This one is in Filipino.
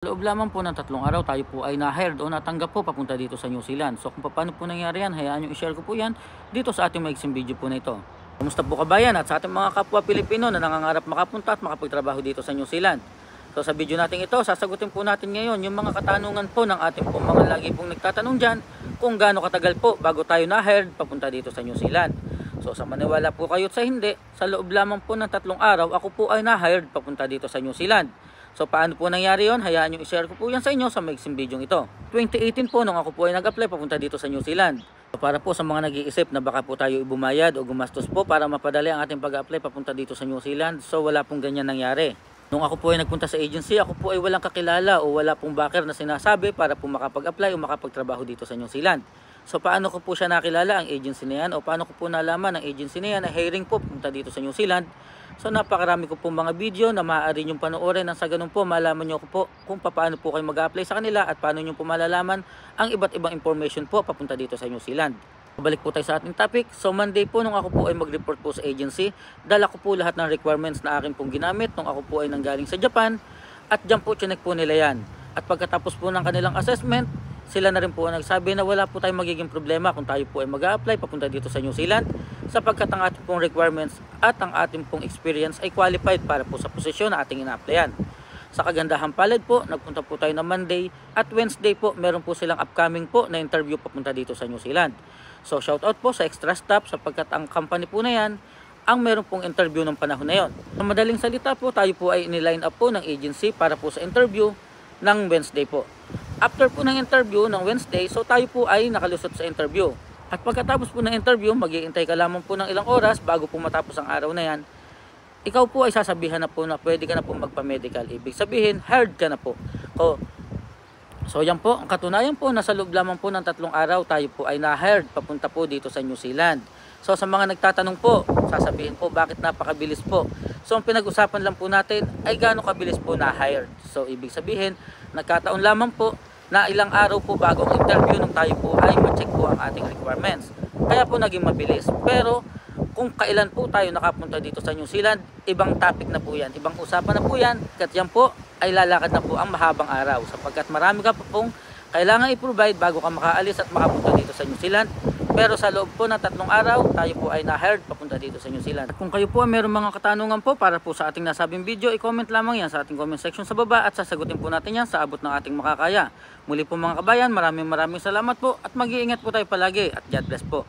Loob lamang po ng 3 araw tayo po ay na-hired o natanggap po papunta dito sa New Zealand. So kung paano po nangyari yan, hayaan nyo i-share ko po yan dito sa ating maiksing video po na ito. Kumusta po kabayan at sa ating mga kapwa Pilipino na nangangarap makapunta at makapagtrabaho dito sa New Zealand. So sa video natin ito, sasagutin po natin ngayon yung mga katanungan po ng ating po mga lagi pong nagtatanong dyan kung gaano katagal po bago tayo na-hired papunta dito sa New Zealand. So sa maniwala po kayo at sa hindi, sa loob lamang po ng 3 araw ako po ay na-hired papunta dito sa New Zealand. So paano po nangyari yon? Hayaan nyo i-share ko po yan sa inyo sa maiksing video ito. 2018 po nung ako po ay nag-apply papunta dito sa New Zealand. So para po sa mga nag-iisip na baka po tayo ibumayad o gumastos po para mapadali ang ating pag-apply papunta dito sa New Zealand. So wala pong ganyan nangyari. Nung ako po ay nagpunta sa agency, ako po ay walang kakilala o wala pong backer na sinasabi para po makapag-apply o makapagtrabaho dito sa New Zealand. So paano ko po siya nakilala ang agency na yan o paano ko po nalaman ang agency na yan na hiring po punta dito sa New Zealand. So napakarami ko po mga video na maaari nyong panoorin nang sa ganun po malaman nyo po kung paano po kayo mag-apply sa kanila at paano nyo po malalaman ang iba't ibang information po papunta dito sa New Zealand. Balik po tayo sa ating topic. So Monday po nung ako po ay mag-report po sa agency, dala ko po lahat ng requirements na akin pong ginamit nung ako po ay nanggaling sa Japan at dyan po chinek po nila yan. At pagkatapos po ng kanilang assessment, sila na rin po nagsabi na wala po tayong magiging problema kung tayo po ay mag-a-apply papunta dito sa New Zealand sapagkat ang ating pong requirements at ang ating pong experience ay qualified para po sa posisyon na ating ina-applyan. Sa kagandahan palad po, nagpunta po tayo ng Monday at Wednesday po meron po silang upcoming po na interview papunta dito sa New Zealand. So shout out po sa extra staff sapagkat ang company po na yan ang meron pong interview ng panahon na yon. Sa madaling salita po, tayo po ay iniline up po ng agency para po sa interview ng Wednesday po. After po ng interview ng Wednesday, so tayo po ay nakalusot sa interview. At pagkatapos po ng interview, mag-iintay ka lamang po ng ilang oras bago po matapos ang araw na yan. Ikaw po ay sasabihan na po na pwede ka na po magpa-medical. Ibig sabihin, hired ka na po. So yan po, ang katunayan po, nasa loob lamang po ng 3 araw, tayo po ay na-hired papunta po dito sa New Zealand. So sa mga nagtatanong po, sasabihin po bakit napakabilis po. So ang pinag-usapan lang po natin ay gaano kabilis po na-hired. So ibig sabihin, nagkataon lamang po na ilang araw po bago ang interview nung tayo po ay ma-check po ang ating requirements. Kaya po naging mabilis. Pero kung kailan po tayo nakapunta dito sa New Zealand, ibang topic na po yan, ibang usapan na po yan. Kat yan po ay lalakad na po ang mahabang araw sapagkat marami ka po pong kailangan i-provide bago ka makaalis at makapunta dito sa New Zealand. Pero sa loob po ng 3 araw, tayo po ay na-hired papunta dito sa New Zealand. At kung kayo po ay mayroong mga katanungan po para po sa ating nasabing video, i-comment lamang yan sa ating comment section sa baba at sasagutin po natin yan sa abot ng ating makakaya. Muli po mga kabayan, maraming salamat po at mag-iingat po tayo palagi at God bless po.